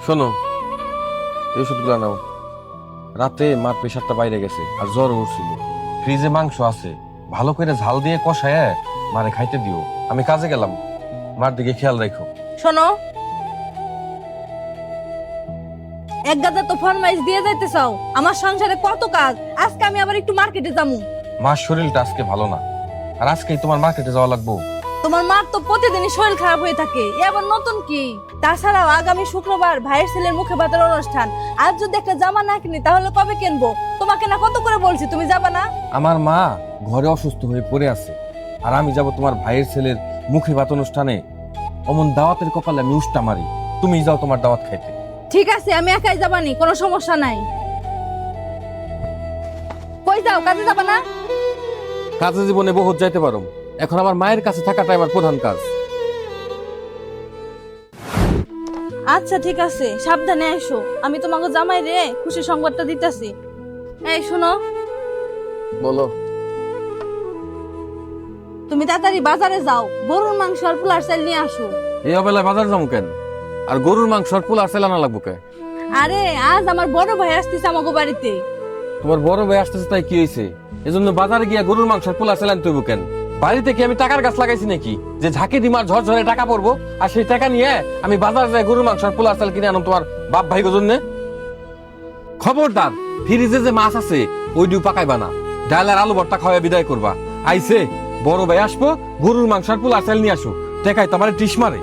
শোনো, এই ওষুধগুলো নাও। রাতে মার প্রেশারটা বাইরে গেছে আর জ্বর উঠছিল। ফ্রিজে মাংস আছে, ভালো করে ঝাল দিয়ে কষায় মারে খাইতে দিও। আমি কাজে গেলাম, মার দিকে খেয়াল রাখো। শোনো, এক গাদা তো ফরমাইশ দিয়ে যাইতে চাও। আমার সংসারে কত কাজ, আজকে আমি আবার একটু মার্কেটে যাবো। মার শরীরটা আজকে ভালো না, আর আজকেই তোমার মার্কেটে যাওয়া লাগবো। তোমার মার তো প্রতিদিনই শরীর খারাপ হয়ে থাকে, এ আবার নতুন কি? তাছাড়াও আগামী শুক্রবার ভাইয়ের ছেলের মুখে ভাতের অনুষ্ঠান। আজ যদি একটা জামা না কিনি তাহলে কবে কিনবো? তোমাকে না কত করে বলছি, তুমি যাবা না? আমার মা ঘরে অসুস্থ হয়ে পড়ে আছে, আর আমি যাব তোমার ভাইয়ের ছেলের মুখে ভাত অনুষ্ঠানে? অমন দাওয়াতের কপালে আমি উষ্টা মারি, তুমি যাও তোমার দাওয়াত খাইতে। ঠিক আছে, আমি একাই যাবানি, কোনো সমস্যা নাই। কই যাও, কাজে যাবা না? কাজে জীবনে বহুত যাইতে পারো, এখন আমার মায়ের কাছে থাকাটাই আমার প্রধান কাজ। আচ্ছা ঠিক আছে, সাবধানে এসো। আমি তোমাকে জামাই রে খুশি সংবাদটা দিতেছি। এই শোনো, বলো। তুমি তাড়াতাড়ি বাজারে যাও, গরুর মাংস আর পোলার চাল নিয়ে আসো। এই অবেলায় বাজার যাবো কেন? আর গরুর মাংস আর পোলার চাল আনা লাগবো কে? আরে আজ আমার বড় ভাই আসতেছে আমাকে বাড়িতে। তোমার বড় ভাই আসতেছে তাই কি হয়েছে? এজন্য বাজারে গিয়া গরুর মাংস আর পোলার চাল আনতে হইব কেন? বাড়িতে কি আমি টাকার গাছ লাগাইছি নাকি যে ঝাঁকি দিমার ঝরঝরে টাকা পড়বো আর সেই টাকা নিয়ে আমি বাজারে যাই গরুর মাংস আর পোলার চাল কিনে আনম তোমার বাপ ভাই জন্য? খবরদার, ফ্রিজে যে মাছ আছে ওই ডিউ পাকাইবা না, ডাল আর আলু ভর্তা খাওয়া বিদায় করবা। আইছে বড় ভাই আসবো, গরুর মাংস আর পোলার চাল নিয়ে আসো, টেকাই তোমার টিস মারে।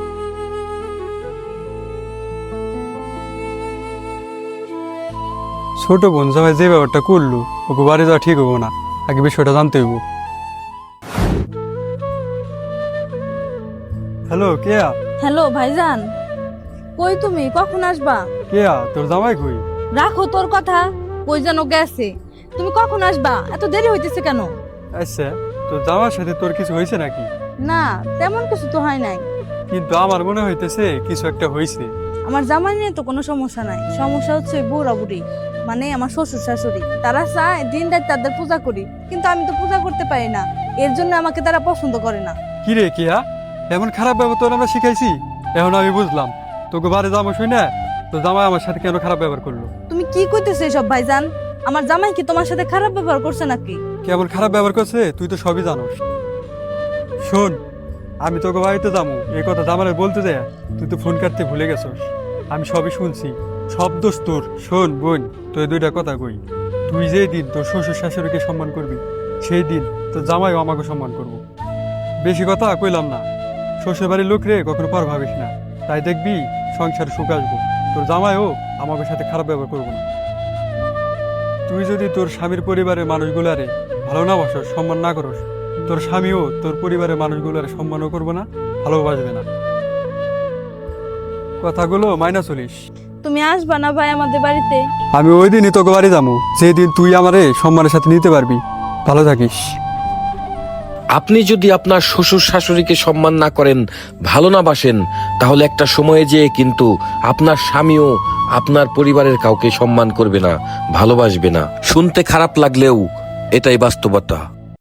ছোট বোন জামাই যে ব্যাপারটা করলো, ওকে বাড়ি যাওয়া ঠিক হবো না, আগে বিষয়টা জানতে হইব। হ্যালো, কেয়া? হ্যালো ভাইজান, কই তুমি, কখন আসবা? কেয়া, তোর জামাই কই? রাখো তোর কথা, কই যেন গেছে। তুমি কখন আসবা? এত দেরি হইতেছে কেন? আচ্ছা, তোর জামার সাথে তোর কিছু হয়েছে নাকি? না, তেমন কিছু তো হয় নাই। কিন্তু আমার মনে হইতেছে কিছু একটা হয়েছে। আমার জামাই নিয়ে তো কোনো সমস্যা নাই, সমস্যা হচ্ছে বুড়া বুড়ি, মানে আমার শ্বশুর শাশুড়ি। তারা চায় দিন রাত তাদের পূজা করি, কিন্তু আমি তো পূজা করতে পারি না, এর জন্য আমাকে তারা পছন্দ করে না। কি রে কেয়া, এমন খারাপ ব্যবহার তোর আমরা শিখাইছি? এখন আমি বুঝলাম তোকে বাড়ি জামা শুই না, তোর জামাই আমার সাথে কেন খারাপ ব্যবহার করলো। তুমি কি কইতেছো এসব ভাইজান? আমার জামাই কি তোমার সাথে খারাপ ব্যবহার করছে নাকি? কেমন খারাপ ব্যবহার করছে তুই তো সবই জানোস। শোন, আমি তোকে বাড়িতে যাবো এই কথা জামালে বলতে দেয়, তুই তো ফোন কাটতে ভুলে গেছস। আমি সবই শুনছি, সব দোষ তোর। শোন বোন, তোর দুইটা কথা কই, তুই যেই দিন তোর শ্বশুর শাশুড়িকে সম্মান করবি সেই দিন তোর জামাইও আমাকে সম্মান করবো। বেশি কথা কইলাম না, শ্বশুর বাড়ির লোক রে কখনো পর ভাবিস না, তাই দেখবি সংসার সুখ আসবো। তোর জামাইও আমাদের সাথে খারাপ ব্যবহার করবো না। তুই যদি তোর স্বামীর পরিবারের মানুষগুলারে ভালো না বাসস, সম্মান না করস, তোর স্বামীও তোর পরিবারের মানুষগুলারে সম্মানও করবো না, ভালোবাসবে না। কথাগুলো মাইনা চলিস। তুমি আসবা না ভাই আমাদের বাড়িতে? আমি ওই দিনই তোকে বাড়ি যাবো যেদিন তুই আমারে সম্মানের সাথে নিতে পারবি। ভালো থাকিস। আপনি যদি আপনার শ্বশুর শাশুড়িকে সম্মান না করেন, ভালো না বাসেন, তাহলে একটা সময়ে যেয়ে কিন্তু আপনার স্বামীও আপনার পরিবারের কাউকে সম্মান করবে না, ভালোবাসবে না। শুনতে খারাপ লাগলেও এটাই বাস্তবতা।